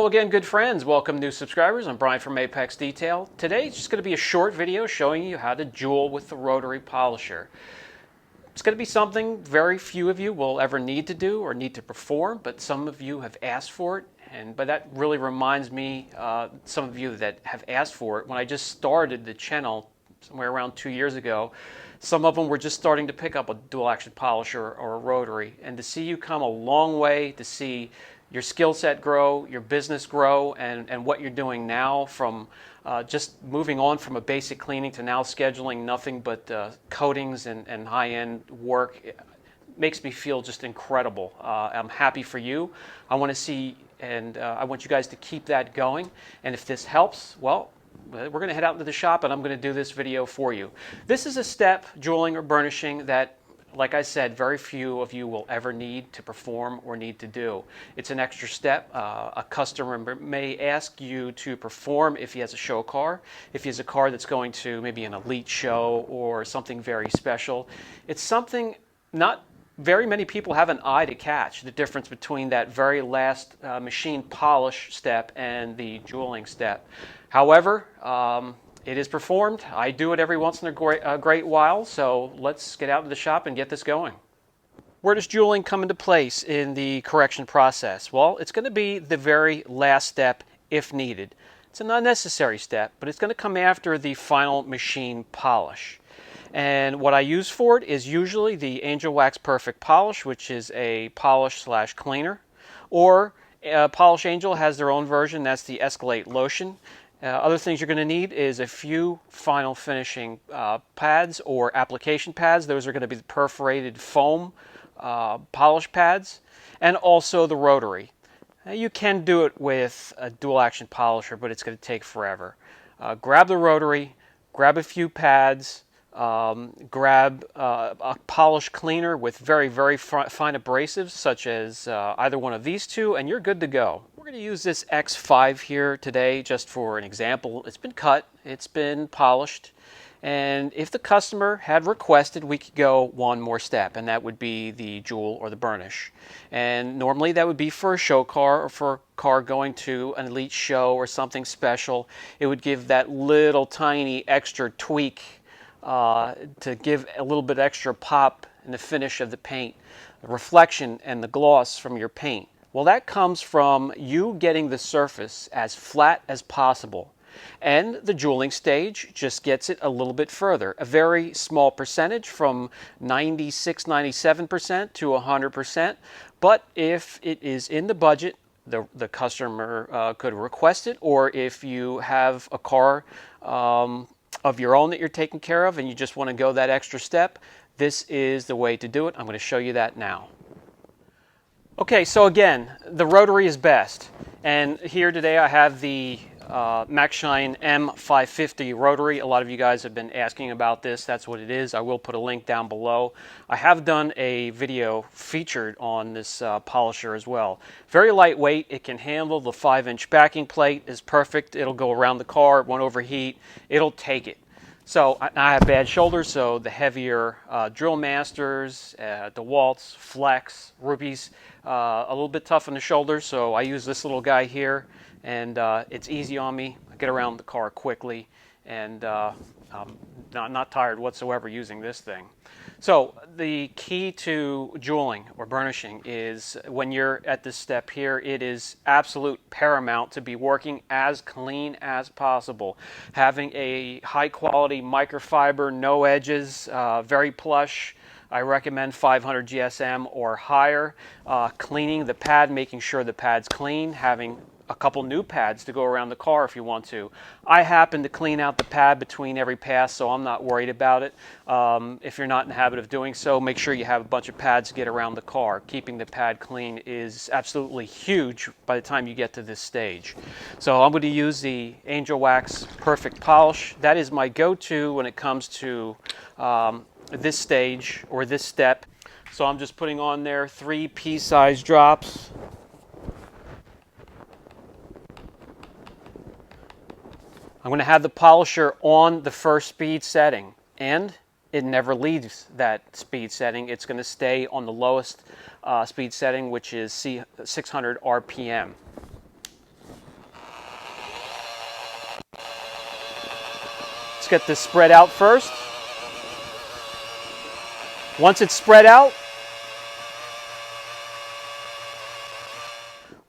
again, good friends. Welcome new subscribers. I'm Brian from Apex Detail. Today it's just going to be a short video showing you how to jewel with the rotary polisher. It's going to be something very few of you will ever need to do or need to perform, but some of you have asked for it. But that really reminds me, some of you that have asked for it, when I just started the channel somewhere around 2 years ago, some of them were just starting to pick up a dual action polisher or a rotary. And to see you come a long way, to see your skill set grow, your business grow, and what you're doing now from just moving on from a basic cleaning to now scheduling nothing but coatings and high-end work, it makes me feel just incredible. I'm happy for you. I want to see, and I want you guys to keep that going. And if this helps, well, we're going to head out into the shop and I'm going to do this video for you. This is a step, jeweling or burnishing, that, like I said, very few of you will ever need to perform or need to do. It's an extra step. A customer may ask you to perform if he has a show car, if he has a car that's going to maybe an elite show or something very special. It's something not very many people have an eye to catch, the difference between that very last machine polish step and the jeweling step. However, it is performed. I do it every once in a great while, so let's get out to the shop and get this going. Where does jeweling come into place in the correction process? Well, it's going to be the very last step if needed. It's an unnecessary step, but it's going to come after the final machine polish. And what I use for it is usually the Angel Wax Perfect Polish, which is a polish / cleaner, or Polish Angel has their own version, that's the Escalate Lotion. Other things you're going to need is a few final finishing pads or application pads. Those are going to be the perforated foam polish pads, and also the rotary. You can do it with a dual action polisher, but it's going to take forever. Grab the rotary, grab a few pads, grab a polish cleaner with very fine abrasives, such as either one of these two, and you're good to go. We're going to use this X5 here today just for an example. It's been cut, it's been polished, and if the customer had requested, we could go one more step, and that would be the jewel or the burnish. And normally that would be for a show car or for a car going to an elite show or something special. It would give that little tiny extra tweak to give a little bit extra pop in the finish of the paint, the reflection and the gloss from your paint. Well, that comes from you getting the surface as flat as possible. And the jeweling stage just gets it a little bit further. A very small percentage, from 96-97% to 100%. But if it is in the budget, the customer could request it, or if you have a car of your own that you're taking care of and you just want to go that extra step, this is the way to do it. I'm going to show you that now. Okay, so again, the rotary is best. And here today I have the MaxShine M550 rotary. A lot of you guys have been asking about this. That's what it is. I will put a link down below. I have done a video featured on this polisher as well. Very lightweight. It can handle the 5-inch backing plate. Is perfect. It'll go around the car. It won't overheat. It'll take it. So I have bad shoulders, so the heavier Drill Masters, DeWalt's, Flex, Rubies, a little bit tough on the shoulders, so I use this little guy here, and it's easy on me. I get around the car quickly, and I'm not tired whatsoever using this thing. So the key to jeweling or burnishing is, when you're at this step here, it is absolute paramount to be working as clean as possible. Having a high quality microfiber, no edges, very plush. I recommend 500 GSM or higher. Cleaning the pad, making sure the pad's clean, having a couple new pads to go around the car if you want to. I happen to clean out the pad between every pass, so I'm not worried about it. If you're not in the habit of doing so, make sure you have a bunch of pads to get around the car. Keeping the pad clean is absolutely huge by the time you get to this stage. So I'm going to use the Angel Wax Perfect Polish. That is my go-to when it comes to this stage or this step. So I'm just putting on there 3 pea-sized drops. I'm going to have the polisher on the first speed setting, and it never leaves that speed setting. It's going to stay on the lowest speed setting, which is 600 RPM. Let's get this spread out first. Once it's spread out,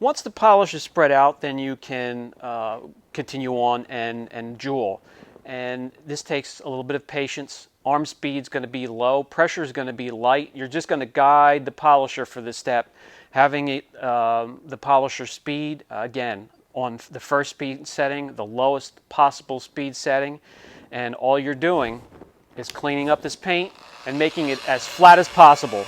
once the polish is spread out, then you can continue on and jewel. And this takes a little bit of patience. Arm speed's going to be low, pressure is going to be light. You're just going to guide the polisher for this step. Having it, the polisher speed, again, on the first speed setting, the lowest possible speed setting, and all you're doing is cleaning up this paint and making it as flat as possible.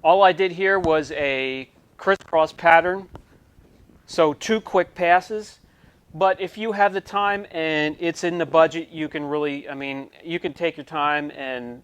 All I did here was a crisscross pattern, so 2 quick passes. But if you have the time and it's in the budget, you can really, you can take your time and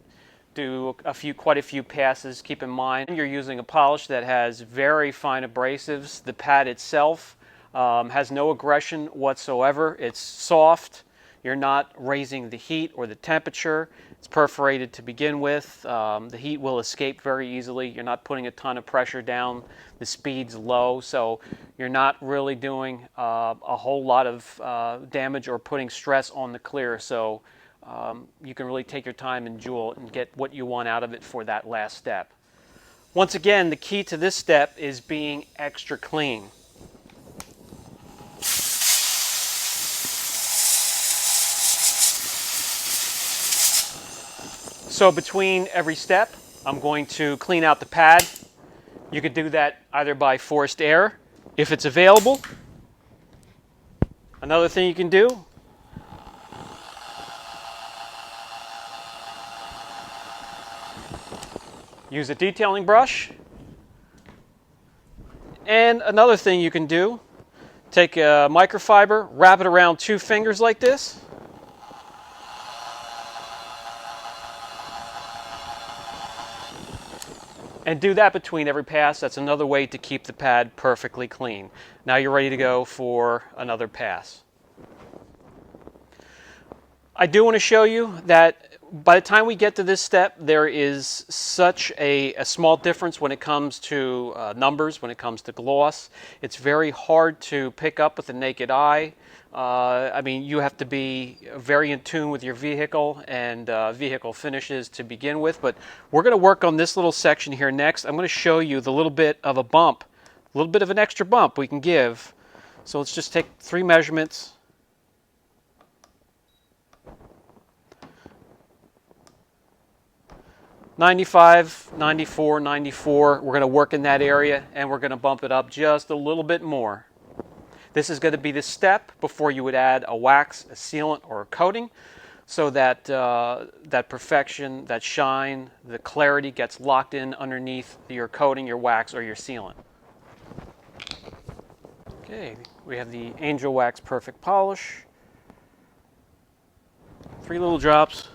do quite a few passes. Keep in mind, you're using a polish that has very fine abrasives. The pad itself has no aggression whatsoever. It's soft. You're not raising the heat or the temperature. It's perforated to begin with. The heat will escape very easily. You're not putting a ton of pressure down. The speed's low, so you're not really doing a whole lot of damage or putting stress on the clear. So you can really take your time and jewel and get what you want out of it for that last step. Once again, the key to this step is being extra clean. So between every step, I'm going to clean out the pad. You could do that either by forced air, if it's available. Another thing you can do, use a detailing brush. And another thing you can do, take a microfiber, wrap it around 2 fingers like this. And do that between every pass. That's another way to keep the pad perfectly clean. Now you're ready to go for another pass. I do want to show you that by the time we get to this step, there is such a small difference when it comes to numbers, when it comes to gloss. It's very hard to pick up with the naked eye. You have to be very in tune with your vehicle and vehicle finishes to begin with, but we're going to work on this little section here next. I'm going to show you the little bit of a bump, a little bit of an extra bump we can give. So let's just take 3 measurements. "95, 94, 94. We're going to work in that area, and we're going to bump it up just a little bit more. This is going to be the step before you would add a wax, a sealant, or a coating, so that that perfection, that shine, the clarity gets locked in underneath your coating, your wax, or your sealant. Okay, we have the Angel Wax Perfect Polish. 3 little drops.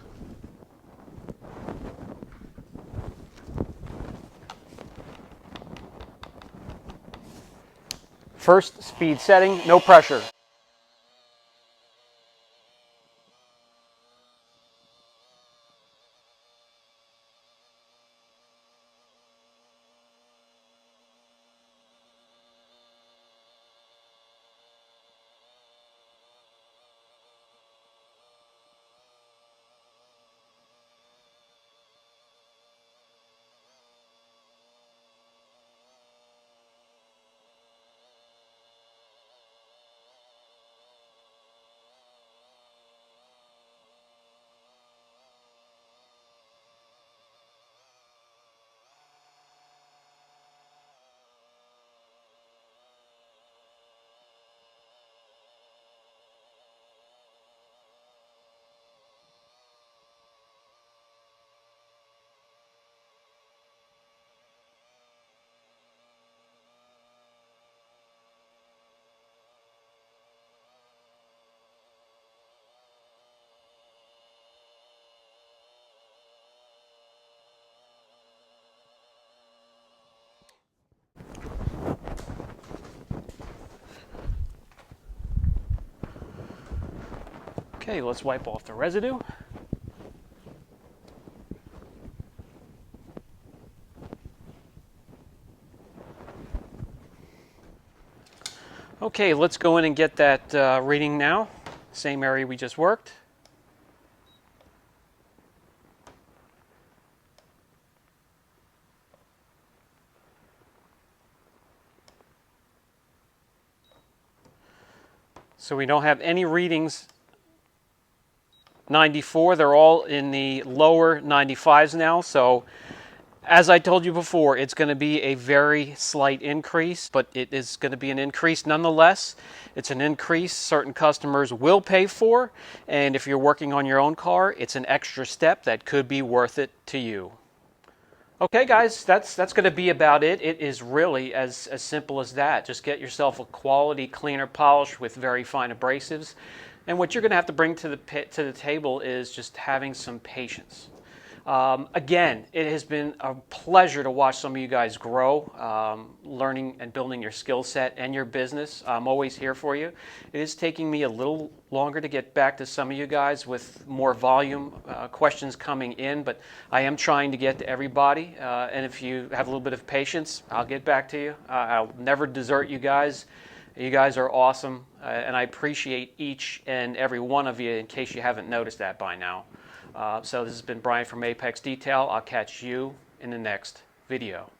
First speed setting, no pressure. Okay, let's wipe off the residue. Okay, let's go in and get that reading now. Same area we just worked. So we don't have any readings 94. They're all in the lower 95s now. So as I told you before, it's going to be a very slight increase, but it is going to be an increase nonetheless. It's an increase certain customers will pay for, and if you're working on your own car, it's an extra step that could be worth it to you. Okay, guys, that's going to be about it. It is really as simple as that. Just get yourself a quality cleaner polish with very fine abrasives, and what you're going to have to bring to the table is just having some patience. Again, it has been a pleasure to watch some of you guys grow, learning and building your skill set and your business. I'm always here for you. It is taking me a little longer to get back to some of you guys with more volume, questions coming in, but I am trying to get to everybody. And if you have a little bit of patience, I'll get back to you. I'll never desert you guys. You guys are awesome, and I appreciate each and every one of you in case you haven't noticed that by now. So this has been Brian from Apex Detail. I'll catch you in the next video.